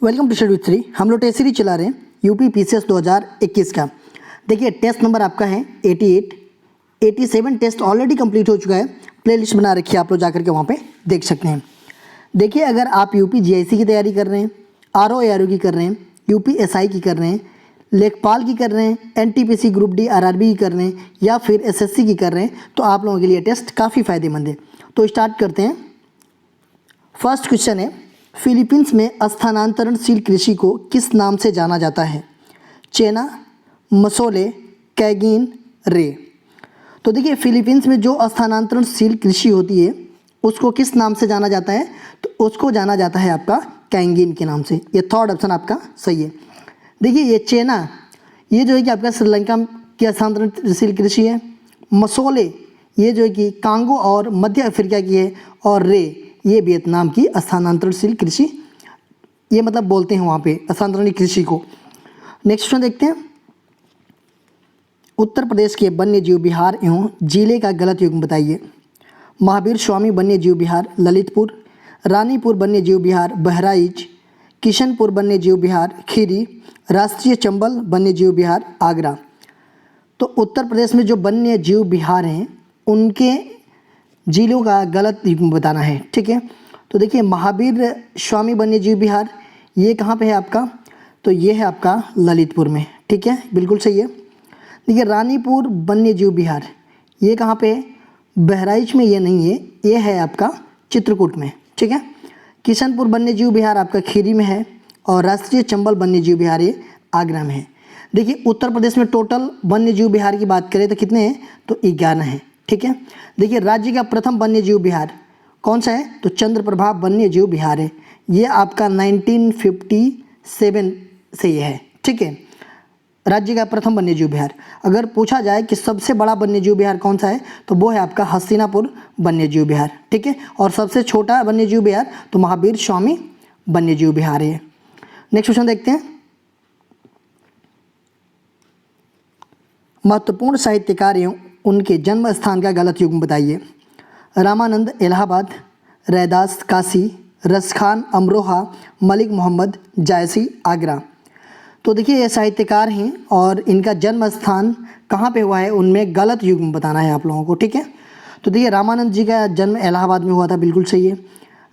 Welcome to schedule 3। हम लोग test series चला रहे हैं यूपी पीसीएस 2021 का। देखिए टेस्ट नंबर आपका है 88, 87 टेस्ट ऑलरेडी कंप्लीट हो चुका है। प्लेलिस्ट बना रखी है, आप लोग जाकर के वहाँ पे देख सकते हैं। देखिए अगर आप यूपी जीआईसी की तैयारी कर रहे हैं, आरओ एआरओ की कर रहे हैं, यूपी एसआई की कर रहे हैं, लेखपाल की कर रहे हैं, एनटीपीसी ग्रुप डी आरआरबी की कर रहे हैं या फिर एसएससी की कर रहे हैं, तो आप लोगों के लिए टेस्ट काफ़ी फ़ायदेमंद है। तो स्टार्ट करते हैं। फर्स्ट क्वेश्चन है, फिलीपींस में स्थानांतरणशील कृषि को किस नाम से जाना जाता है? चेना, मसोले, कैगिन, रे। तो देखिए फिलीपींस में जो स्थानांतरणशील कृषि होती है उसको किस नाम से जाना जाता है? तो उसको जाना जाता है आपका कैंगिन के नाम से। ये थर्ड ऑप्शन आपका सही है। देखिए ये चेना, ये जो है कि आपका श्रीलंका की स्थानांतरणशील कृषि है। मसोले, ये जो है कि कांगो और मध्य अफ्रीका की है। और रे, ये वियतनाम की स्थानांतरणशील कृषि, ये मतलब बोलते हैं वहाँ पे स्थानांतरणशील कृषि को। नेक्स्ट क्वेश्चन देखते हैं। उत्तर प्रदेश के वन्य जीव विहार एवं जिले का गलत युग्म बताइए। महावीर स्वामी वन्य जीव विहार ललितपुर, रानीपुर वन्य जीव विहार बहराइच, किशनपुर वन्य जीव विहार खीरी, राष्ट्रीय चंबल वन्य जीव विहार आगरा। तो उत्तर प्रदेश में जो वन्य जीव विहार हैं उनके जिलों का गलत युग्म बताना है, ठीक है। तो देखिए महावीर स्वामी वन्य जीव विहार ये कहाँ पे है आपका? तो ये है आपका ललितपुर में, ठीक है, बिल्कुल सही है। देखिए रानीपुर वन्य जीव विहार ये कहाँ पे है? बहराइच में ये नहीं है, ये है आपका चित्रकूट में, ठीक है। किशनपुर वन्य जीव विहार आपका खीरी में है और राष्ट्रीय चंबल वन्य जीव विहार ये आगरा में है। देखिए उत्तर प्रदेश में टोटल वन्य जीव विहार की बात करें तो कितने हैं? तो 11 हैं, ठीक है। देखिए राज्य का प्रथम वन्य जीव विहार कौन सा है? तो चंद्रप्रभा वन्य जीव विहार है। ये आपका 1957 से ये है, ठीक है, राज्य का प्रथम वन्य जीव विहार। अगर पूछा जाए कि सबसे बड़ा वन्य जीव विहार कौन सा है तो वो है आपका हस्तिनापुर वन्य जीव विहार, ठीक है। और सबसे छोटा वन्य जीव विहार तो महावीर स्वामी वन्य जीव विहार है। नेक्स्ट क्वेश्चन देखते हैं। महत्वपूर्ण साहित्यकार एवं उनके जन्म स्थान का गलत युग्म बताइए। रामानंद इलाहाबाद, रैदास काशी, रसखान अमरोहा, मलिक मोहम्मद जायसी आगरा। तो देखिए ये साहित्यकार हैं और इनका जन्म स्थान कहाँ पे हुआ है उनमें गलत युग्म बताना है आप लोगों को, ठीक है। तो देखिए रामानंद जी का जन्म इलाहाबाद में हुआ था, बिल्कुल सही है।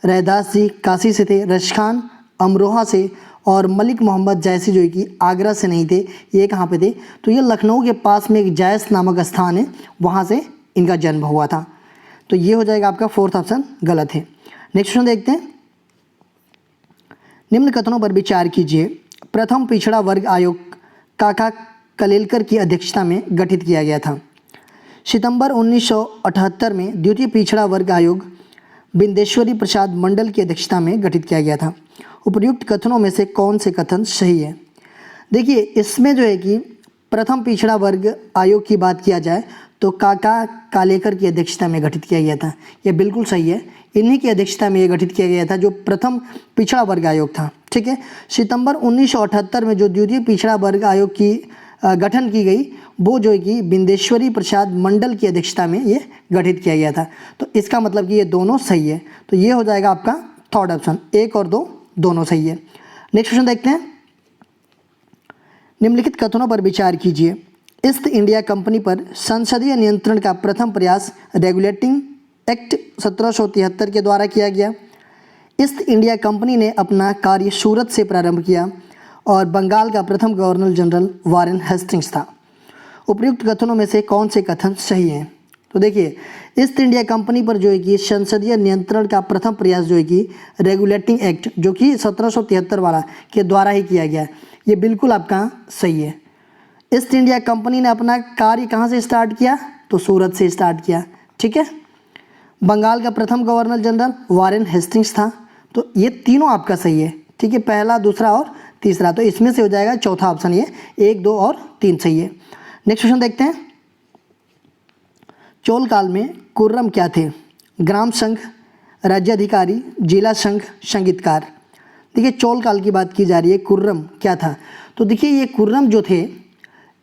रैदास जी काशी से थे, रसखान अमरोहा से, और मलिक मोहम्मद जायसी जो है कि आगरा से नहीं थे। ये कहाँ पे थे? तो ये लखनऊ के पास में एक जायस नामक स्थान है, वहाँ से इनका जन्म हुआ था। तो ये हो जाएगा आपका फोर्थ ऑप्शन गलत है। नेक्स्ट क्वेश्चन देखते हैं। निम्न कथनों पर विचार कीजिए। प्रथम पिछड़ा वर्ग आयोग काका कलेलकर की अध्यक्षता में गठित किया गया था। सितंबर 1978 में द्वितीय पिछड़ा वर्ग आयोग बिंदेश्वरी प्रसाद मंडल की अध्यक्षता में गठित किया गया था। उपर्युक्त कथनों में से कौन से कथन सही है? देखिए इसमें जो है कि प्रथम पिछड़ा वर्ग आयोग की बात किया जाए तो काका कालेकर की अध्यक्षता में गठित किया गया था, यह बिल्कुल सही है। इन्हीं की अध्यक्षता में यह गठित किया गया था जो प्रथम पिछड़ा वर्ग आयोग था, ठीक है। सितंबर 1978 में जो द्वितीय पिछड़ा वर्ग आयोग की गठन की गई वो जो है कि बिंदेश्वरी प्रसाद मंडल की अध्यक्षता में ये गठित किया गया था। तो इसका मतलब कि ये दोनों सही है। तो ये हो जाएगा आपका थर्ड ऑप्शन, 1 और 2 दोनों सही है। नेक्स्ट क्वेश्चन देखते हैं। निम्नलिखित कथनों पर विचार कीजिए। ईस्ट इंडिया कंपनी पर संसदीय नियंत्रण का प्रथम प्रयास रेगुलेटिंग एक्ट 1773 के द्वारा किया गया। ईस्ट इंडिया कंपनी ने अपना कार्य सूरत से प्रारंभ किया और बंगाल का प्रथम गवर्नर जनरल वारेन हेस्टिंग्स था। उपयुक्त कथनों में से कौन से कथन सही हैं? तो देखिए ईस्ट इंडिया कंपनी पर जो है कि संसदीय नियंत्रण का प्रथम प्रयास जो है कि रेगुलेटिंग एक्ट जो कि 1773 वाला के द्वारा ही किया गया, ये बिल्कुल आपका सही है। ईस्ट इंडिया कंपनी ने अपना कार्य कहाँ से स्टार्ट किया? तो सूरत से स्टार्ट किया, ठीक है। बंगाल का प्रथम गवर्नर जनरल वारेन हेस्टिंग्स था। तो ये तीनों आपका सही है, ठीक है, पहला, दूसरा और तीसरा। तो इसमें से हो जाएगा चौथा ऑप्शन, ये 1, 2 और 3 सही है। नेक्स्ट क्वेश्चन देखते हैं। चोल काल में कुर्रम क्या थे? ग्राम संघ, राज्याधिकारी, जिला संघ, संगीतकार। देखिए चोल काल की बात की जा रही है, कुर्रम क्या था? तो देखिए ये कुर्रम जो थे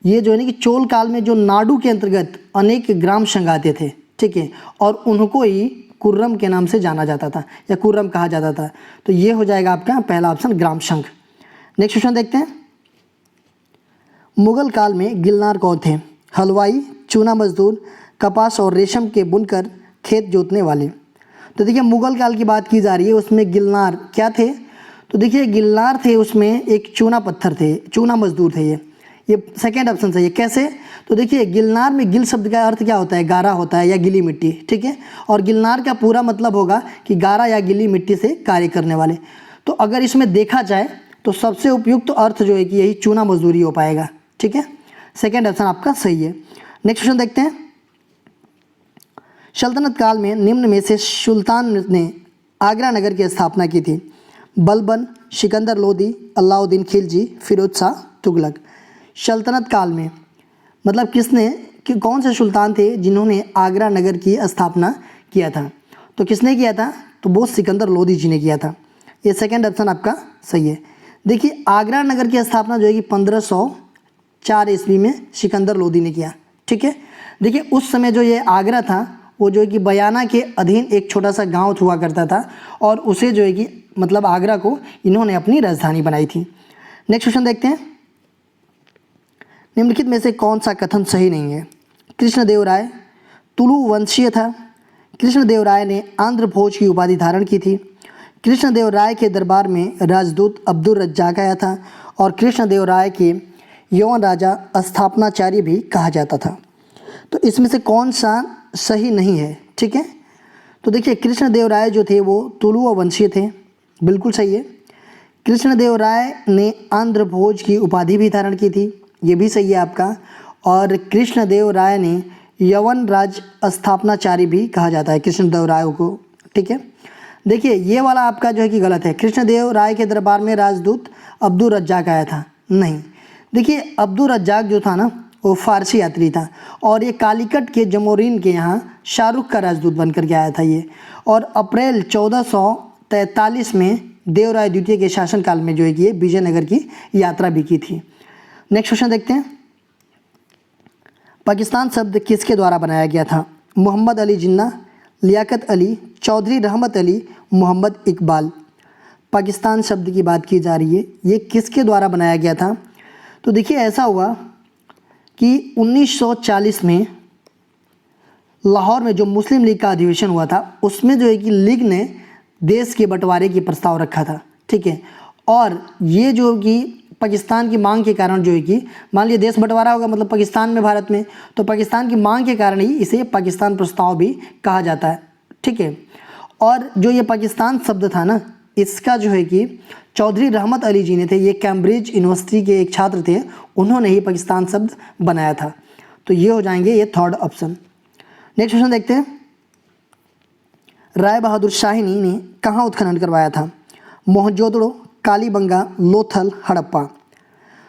ये जो है ना कि चोल काल में जो नाडु के अंतर्गत अनेक ग्राम संघ आते थे, ठीक है, और उनको ही कुर्रम के नाम से जाना जाता था या कुर्रम कहा जाता था। तो ये हो जाएगा आपका पहला ऑप्शन ग्राम संघ। नेक्स्ट क्वेश्चन देखते हैं, मुगल काल में गिलनार कौन थे? हलवाई, चूना मजदूर, कपास और रेशम के बुनकर, खेत जोतने वाले। तो देखिए मुगल काल की बात की जा रही है, उसमें गिलनार क्या थे? तो देखिए गिलनार थे, उसमें एक चूना पत्थर थे, चूना मजदूर थे ये सेकेंड ऑप्शन सही है। कैसे? तो देखिए गिलनार में गिल शब्द का अर्थ क्या होता है? गारा होता है या गीली मिट्टी, ठीक है। और गिलनार का पूरा मतलब होगा कि गारा या गीली मिट्टी से कार्य करने वाले। तो अगर इसमें देखा जाए तो सबसे उपयुक्त अर्थ जो है कि यही चूना मजदूरी हो पाएगा, ठीक है। सेकेंड ऑप्शन आपका सही है। नेक्स्ट क्वेश्चन देखते हैं, सल्तनत काल में निम्न में से सुल्तान ने आगरा नगर की स्थापना की थी? बलबन, सिकंदर लोदी, अलाउद्दीन खिलजी, फिरोज शाह तुगलक। सल्तनत काल में मतलब किसने कि कौन से सुल्तान थे जिन्होंने आगरा नगर की स्थापना किया था? तो किसने किया था? तो वो सिकंदर लोदी जी ने किया था। ये सेकंड ऑप्शन आपका सही है। देखिए आगरा नगर की स्थापना जो है कि 1504 ईस्वी में सिकंदर लोदी ने किया, ठीक है। देखिए उस समय जो ये आगरा था वो जो है कि बयाना के अधीन एक छोटा सा गांव हुआ करता था और उसे जो है कि मतलब आगरा को इन्होंने अपनी राजधानी बनाई थी। नेक्स्ट क्वेश्चन देखते हैं, निम्नलिखित में से कौन सा कथन सही नहीं है? कृष्णदेव राय तुलु वंशीय था। कृष्णदेव राय ने आंध्र भोज की उपाधि धारण की थी। कृष्णदेव राय के दरबार में राजदूत अब्दुल रज्जाक आया था और कृष्णदेव राय के यौवन राजा स्थापनाचार्य भी कहा जाता था। तो इसमें से कौन सा सही नहीं है? ठीक है, तो देखिए कृष्णदेव राय जो थे वो तुलुआ वंशीय थे, बिल्कुल सही है। कृष्णदेव राय ने आंध्र भोज की उपाधि भी धारण की थी, ये भी सही है आपका। और कृष्णदेव राय ने यवन राज स्थापनाचार्य भी कहा जाता है कृष्णदेव राय को, ठीक है। देखिए ये वाला आपका जो है कि गलत है। कृष्णदेव राय के दरबार में राजदूत अब्दुल रज्जाक आया था, नहीं। देखिए अब्दुल रज्जाक जो था ना वो फारसी यात्री था और ये कालीकट के जमोरीन के यहाँ शाहरुख का राजदूत बनकर के आया था ये। और अप्रैल 1443 में देवराय द्वितीय के शासनकाल में जो है कि ये विजयनगर की यात्रा भी की थी। नेक्स्ट क्वेश्चन देखते हैं, पाकिस्तान शब्द किसके द्वारा बनाया गया था? मोहम्मद अली जिन्ना, लियाकत अली, चौधरी रहमत अली, मोहम्मद इकबाल। पाकिस्तान शब्द की बात की जा रही है, ये किसके द्वारा बनाया गया था? तो देखिए ऐसा हुआ कि 1940 में लाहौर में जो मुस्लिम लीग का अधिवेशन हुआ था उसमें जो है कि लीग ने देश के बंटवारे की प्रस्ताव रखा था, ठीक है। और ये जो कि पाकिस्तान की मांग के कारण जो है कि मान लीजिए देश बंटवारा होगा मतलब पाकिस्तान में भारत में, तो पाकिस्तान की मांग के कारण ही इसे पाकिस्तान प्रस्ताव भी कहा जाता है, ठीक है। और जो ये पाकिस्तान शब्द था ना इसका जो है कि चौधरी रहमत अली जी ने थे, ये कैम्ब्रिज यूनिवर्सिटी के एक छात्र थे, उन्होंने ही पाकिस्तान शब्द बनाया था। तो ये हो जाएंगे ये थर्ड ऑप्शन। नेक्स्ट क्वेश्चन देखते हैं, राय बहादुर शाहिनी ने कहाँ उत्खनन करवाया था? मोहनजोदड़ो, कालीबंगा, लोथल, हड़प्पा।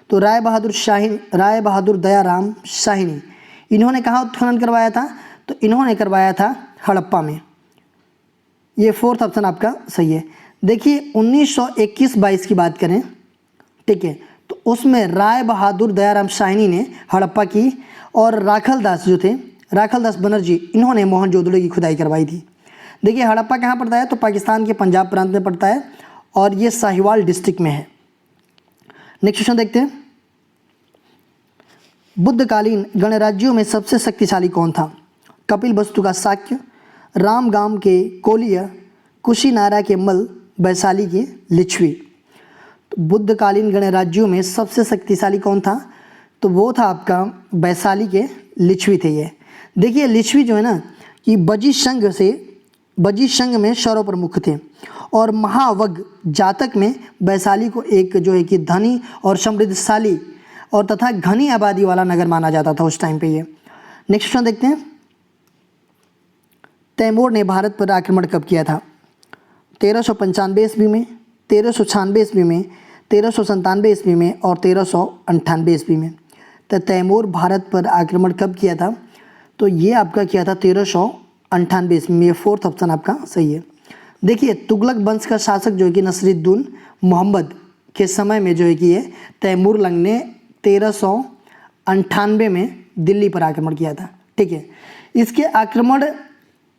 तो राय बहादुर दयाराम शाहिनी इन्होंने कहाँ उत्खनन करवाया था? तो इन्होंने करवाया था हड़प्पा में। ये फोर्थ ऑप्शन आपका सही है। देखिए 1921-22 की बात करें, ठीक है, तो उसमें राय बहादुर दयाराम शाहिनी ने हड़प्पा की और राखल दास जो थे, राखल दास बनर्जी, इन्होंने मोहनजोदड़ो की खुदाई करवाई थी। देखिए हड़प्पा कहाँ पड़ता है? तो पाकिस्तान के पंजाब प्रांत में पड़ता है और ये साहिवाल डिस्ट्रिक्ट में है। नेक्स्ट क्वेश्चन देखते हैं, बुद्धकालीन गणराज्यों में सबसे शक्तिशाली कौन था? कपिल वस्तु का शाक्य, रामगाम के कोलिया, कुशीनारा के मल, वैशाली के लिच्छवी। तो बुद्धकालीन गणराज्यों में सबसे शक्तिशाली कौन था? तो वो था आपका वैशाली के लिच्छवी थे ये। देखिए लिच्छवी जो है ना कि बजी संघ में सर्वप्रमुख थे और महावग जातक में वैशाली को एक जो है कि धनी और समृद्धशाली और तथा घनी आबादी वाला नगर माना जाता था उस टाइम पे ये। नेक्स्ट क्वेश्चन देखते हैं, तैमूर ने भारत पर आक्रमण कब किया था? 1395 ईस्वी में, 1396 ईस्वी में, 1397 ईस्वी में और 1398 ईस्वी में। तो तैमूर भारत पर आक्रमण कब किया था? तो ये आपका किया था 1398 ईस्वी में। ये फोर्थ ऑप्शन आपका सही है। देखिए तुगलक वंश का शासक जो है कि नसीरुद्दीन मोहम्मद के समय में जो है कि ये तैमूर लंग ने 1398 में दिल्ली पर आक्रमण किया था, ठीक है। इसके आक्रमण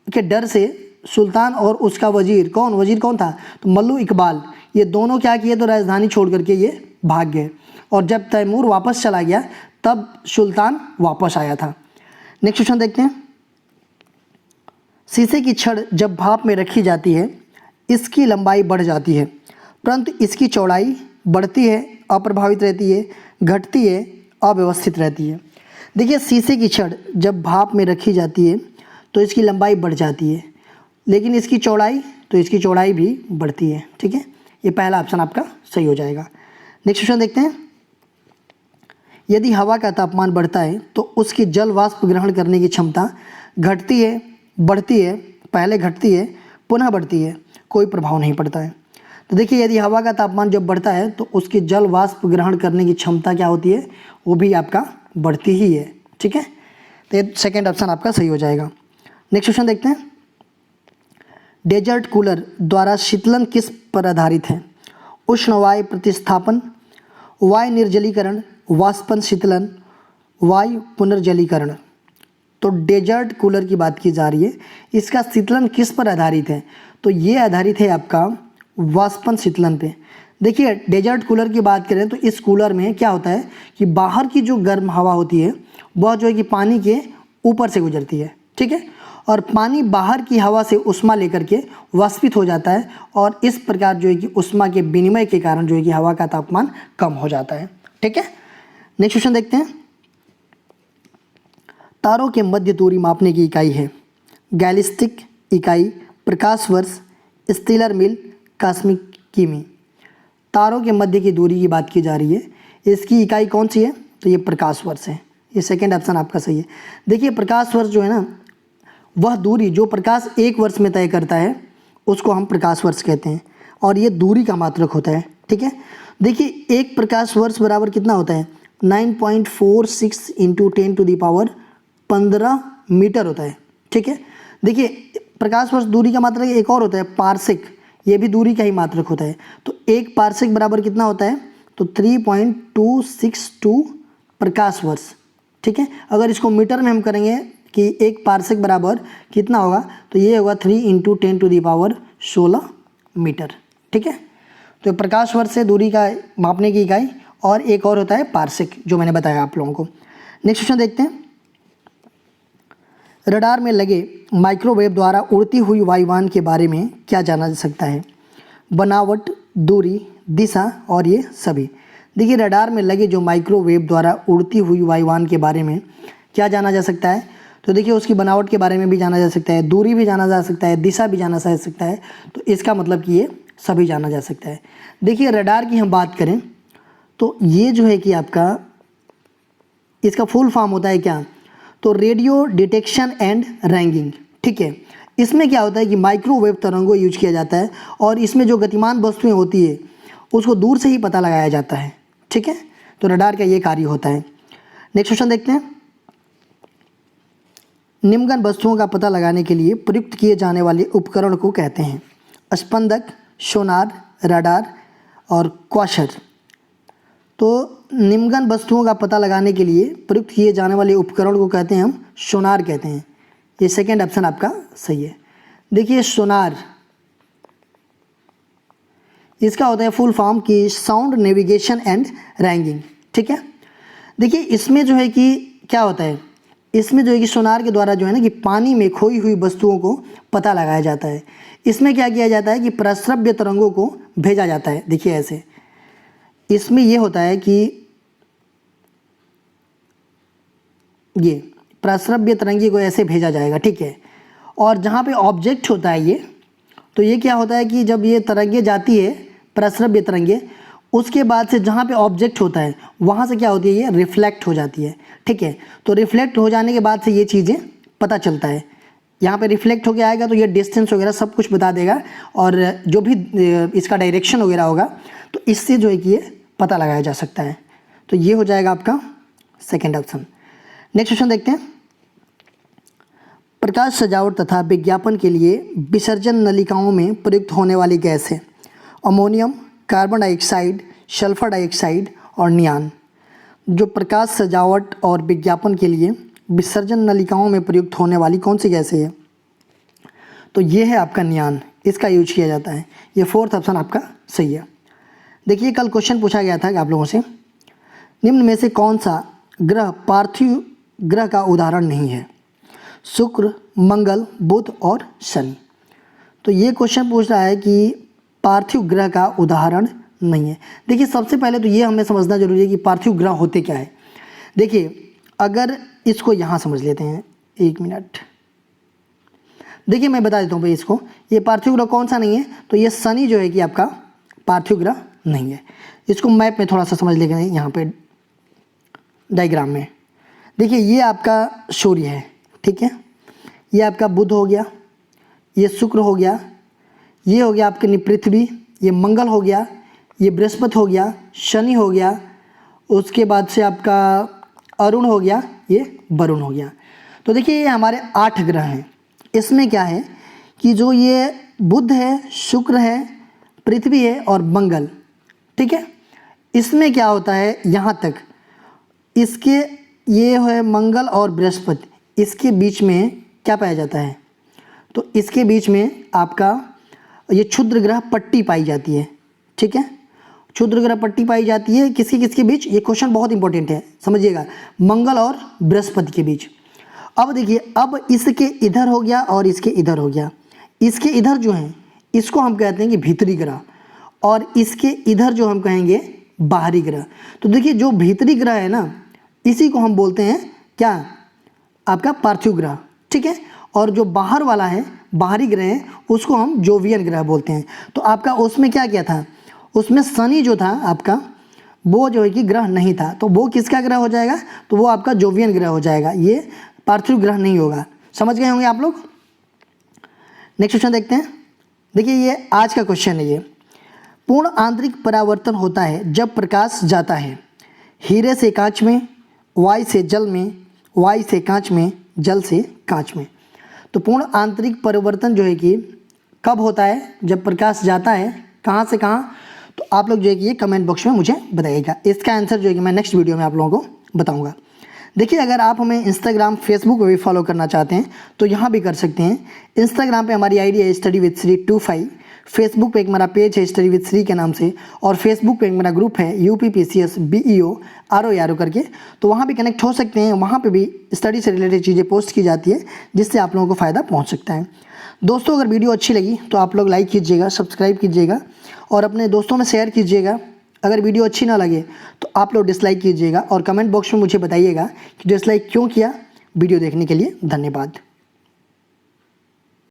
के डर से सुल्तान और उसका वजीर कौन था? तो मल्लू इकबाल, ये दोनों क्या किए? तो राजधानी छोड़ करके ये भाग गए और जब तैमूर वापस चला गया तब सुल्तान वापस आया था। नेक्स्ट क्वेश्चन देखते हैं। शीशे की छड़ जब भाप में रखी जाती है इसकी लंबाई बढ़ जाती है परंतु इसकी चौड़ाई बढ़ती है, अप्रभावित रहती है, घटती है, अव्यवस्थित रहती है। देखिए शीशे की छड़ जब भाप में रखी जाती है तो इसकी लंबाई बढ़ जाती है, लेकिन इसकी चौड़ाई भी बढ़ती है। ठीक है, ये पहला ऑप्शन आपका सही हो जाएगा। नेक्स्ट क्वेश्चन देखते हैं। यदि हवा का तापमान बढ़ता है तो उसकी जल वाष्प ग्रहण करने की क्षमता घटती है, बढ़ती है, पहले घटती है, पुनः बढ़ती है, कोई प्रभाव नहीं पड़ता है। तो देखिए यदि हवा का तापमान जब बढ़ता है तो उसकी जल वाष्प ग्रहण करने की क्षमता क्या होती है, वो भी आपका बढ़ती ही है। ठीक है, तो ये सेकेंड ऑप्शन आपका सही हो जाएगा। नेक्स्ट क्वेश्चन देखते हैं। डेजर्ट कूलर द्वारा शीतलन किस पर आधारित है? उष्ण वायु प्रतिस्थापन, वायु निर्जलीकरण, वाष्पन शीतलन, वायु पुनर्जलीकरण। तो डेजर्ट कूलर की बात की जा रही है, इसका शीतलन किस पर आधारित है? तो ये आधारित है आपका वाष्पन शीतलन पे। देखिए डेजर्ट कूलर की बात करें तो इस कूलर में क्या होता है कि बाहर की जो गर्म हवा होती है वह जो है कि पानी के ऊपर से गुजरती है। ठीक है, और पानी बाहर की हवा से उष्मा लेकर के वाष्पित हो जाता है और इस प्रकार जो है कि उष्मा के विनिमय के कारण जो है कि हवा का तापमान कम हो जाता है। ठीक है, नेक्स्ट क्वेश्चन देखते हैं। तारों के मध्य दूरी मापने की इकाई है गैलिस्टिक इकाई, प्रकाश वर्ष, स्टीलर मील, कॉस्मिक किमी। तारों के मध्य की दूरी की बात की जा रही है, इसकी इकाई कौन सी है? तो ये प्रकाश वर्ष है। ये सेकेंड ऑप्शन आपका सही है। देखिए प्रकाश वर्ष जो है ना, वह दूरी जो प्रकाश एक वर्ष में तय करता है उसको हम प्रकाश वर्ष कहते हैं और ये दूरी का मात्रक होता है। ठीक है, देखिए एक प्रकाश वर्ष बराबर कितना होता है? 9.46 इंटू 10⁻15 मीटर होता है। ठीक है, देखिए प्रकाश वर्ष दूरी का मात्रक एक और होता है पार्सेक, ये भी दूरी का ही मात्रक होता है। तो एक पार्सेक बराबर कितना होता है? तो 3.262 प्रकाश वर्ष। ठीक है, अगर इसको मीटर में हम करेंगे कि एक पार्सेक बराबर कितना होगा, तो ये होगा 3 इंटू 10⁻16 मीटर। ठीक है, तो प्रकाश वर्ष से दूरी का मापने की इकाई और एक और होता है पार्सेक जो मैंने बताया आप लोगों को। नेक्स्ट क्वेश्चन देखते हैं। रडार में लगे माइक्रोवेव द्वारा उड़ती हुई वायुयान के बारे में क्या जाना जा सकता है? बनावट, दूरी, दिशा और ये सभी। देखिए रडार में लगे जो माइक्रोवेव द्वारा उड़ती हुई वायुयान के बारे में क्या जाना जा सकता है? तो देखिए उसकी बनावट के बारे में भी जाना जा सकता है, दूरी भी जाना जा सकता है, दिशा भी जाना जा सकता है। तो इसका मतलब कि ये सभी जाना जा सकता है। देखिए रडार की हम बात करें तो ये जो है कि आपका इसका फुल फॉर्म होता है क्या? तो रेडियो डिटेक्शन एंड रैंगिंग। ठीक है, इसमें क्या होता है कि माइक्रोवेव तरंगों यूज किया जाता है और इसमें जो गतिमान वस्तुएं होती है उसको दूर से ही पता लगाया जाता है। ठीक है, तो रडार का ये कार्य होता है। नेक्स्ट क्वेश्चन देखते हैं। निम्नगन वस्तुओं का पता लगाने के लिए प्रयुक्त किए जाने वाले उपकरण को कहते हैं स्पंदक, सोनार, रडार और क्वाशर। तो निम्नगन वस्तुओं का पता लगाने के लिए प्रयुक्त किए जाने वाले उपकरण को कहते हैं हम सोनार कहते हैं। ये सेकेंड ऑप्शन आपका सही है। देखिए सोनार, इसका होता है फुल फॉर्म की साउंड नेविगेशन एंड रैंगिंग। ठीक है, देखिए इसमें जो है कि क्या होता है, इसमें जो है कि सोनार के द्वारा जो है ना कि पानी में खोई हुई वस्तुओं को पता लगाया जाता है। इसमें क्या किया जाता है कि प्रस्रव्य तरंगों को भेजा जाता है। देखिए ऐसे इसमें ये होता है कि ये प्रस्रव्य तरंगी को ऐसे भेजा जाएगा। ठीक है, और जहाँ पे ऑब्जेक्ट होता है ये, तो ये क्या होता है कि जब ये तरंगे जाती है प्रस्रव्य तरंगे, उसके बाद से जहाँ पे ऑब्जेक्ट होता है वहाँ से क्या होती है, ये रिफ्लेक्ट हो जाती है। ठीक है, तो रिफ्लेक्ट हो जाने के बाद से ये चीज़ें पता चलता है। यहाँ पे रिफ्लेक्ट होके आएगा तो ये डिस्टेंस वगैरह सब कुछ बता देगा और जो भी इसका डायरेक्शन वगैरह होगा तो इससे जो है कि ये पता लगाया जा सकता है। तो ये हो जाएगा आपका सेकेंड ऑप्शन। नेक्स्ट क्वेश्चन देखते हैं। प्रकाश सजावट तथा विज्ञापन के लिए विसर्जन नलिकाओं में प्रयुक्त होने वाली गैस है ammonium, carbon dioxide, sulphur dioxide और नियान। जो प्रकाश सजावट और विज्ञापन के लिए विसर्जन नलिकाओं में प्रयुक्त होने वाली कौन सी गैस है? तो ये है आपका नियान, इसका यूज किया जाता है। ये फोर्थ ऑप्शन आपका सही है। देखिए कल क्वेश्चन पूछा गया था कि आप लोगों से, निम्न में से कौन सा ग्रह पार्थिव ग्रह का उदाहरण नहीं है? शुक्र, मंगल, बुध और शनि। तो ये क्वेश्चन पूछ रहा है कि पार्थिव ग्रह का उदाहरण नहीं है। देखिए सबसे पहले तो ये हमें समझना जरूरी है कि पार्थिव ग्रह होते क्या है। देखिए अगर इसको यहाँ समझ लेते हैं, 1 मिनट। देखिए मैं बता देता हूँ भाई इसको, ये पार्थिव ग्रह कौन सा नहीं है, तो ये शनि जो है कि आपका पार्थिव ग्रह नहीं है। इसको मैप में थोड़ा सा समझ लेंगे यहाँ पे डायग्राम में। देखिए ये आपका सूर्य है, ठीक है, ये आपका बुध हो गया, ये शुक्र हो गया, ये हो गया आपके पृथ्वी, ये मंगल हो गया, ये बृहस्पति हो गया, शनि हो गया, उसके बाद से आपका अरुण हो गया, ये वरुण हो गया। तो देखिए ये हमारे 8 ग्रह हैं। इसमें क्या है कि जो ये बुध है, शुक्र है, पृथ्वी है और मंगल, ठीक है, इसमें क्या होता है यहाँ तक, इसके ये है मंगल और बृहस्पति, इसके बीच में क्या पाया जाता है, तो इसके बीच में आपका ये क्षुद्र ग्रह पट्टी पाई जाती है, ठीक है, क्षुद्र ग्रह पट्टी पाई जाती है किसके किसके बीच, ये क्वेश्चन बहुत इंपॉर्टेंट है, समझिएगा, मंगल और बृहस्पति के बीच। अब देखिए, अब इसके इधर हो गया और इसके इधर हो गया, इसके इधर जो है इसको हम कहते हैं कि भीतरी ग्रह, और इसके इधर जो हम कहेंगे बाहरी ग्रह। तो देखिए जो भीतरी ग्रह है ना, इसी को हम बोलते हैं क्या, आपका पार्थिव ग्रह, ठीक है, और जो बाहर वाला है, बाहरी ग्रह है, उसको हम जोवियन ग्रह बोलते हैं। तो आपका उसमें क्या क्या था, उसमें शनि जो था आपका, वो जो है कि ग्रह नहीं था, तो वो किसका ग्रह हो जाएगा, तो वो आपका जोवियन ग्रह हो जाएगा, ये पार्थिव ग्रह नहीं होगा। समझ गए होंगे आप लोग। नेक्स्ट क्वेश्चन देखते हैं। देखिए ये आज का क्वेश्चन है, ये पूर्ण आंतरिक परावर्तन होता है जब प्रकाश जाता है हीरे से कांच में, वायु से जल में, वायु से कांच में, जल से कांच में। तो पूर्ण आंतरिक परिवर्तन जो है कि कब होता है, जब प्रकाश जाता है, कहाँ से कहाँ, तो आप लोग जो है कि ये कमेंट बॉक्स में मुझे बताइएगा। इसका आंसर जो है कि मैं नेक्स्ट वीडियो में आप लोगों को बताऊंगा। देखिए अगर आप हमें इंस्टाग्राम, फेसबुक पे भी फॉलो करना चाहते हैं तो यहाँ भी कर सकते हैं। इंस्टाग्राम पे हमारी आईडी है स्टडी विद श्री 25, फेसबुक पे एक मेरा पेज है स्टडी विद श्री के नाम से, और फेसबुक पे एक मेरा ग्रुप है UPPCS BEO RO करके, तो वहाँ भी कनेक्ट हो सकते हैं। वहाँ पे भी स्टडी से रिलेटेड चीज़ें पोस्ट की जाती है जिससे आप लोगों को फ़ायदा पहुँच सकता है। दोस्तों अगर वीडियो अच्छी लगी तो आप लोग लाइक कीजिएगा, सब्सक्राइब कीजिएगा और अपने दोस्तों में शेयर कीजिएगा। अगर वीडियो अच्छी ना लगे तो आप लोग डिसलाइक कीजिएगा और कमेंट बॉक्स में मुझे बताइएगा कि डिसलाइक क्यों किया। वीडियो देखने के लिए धन्यवाद।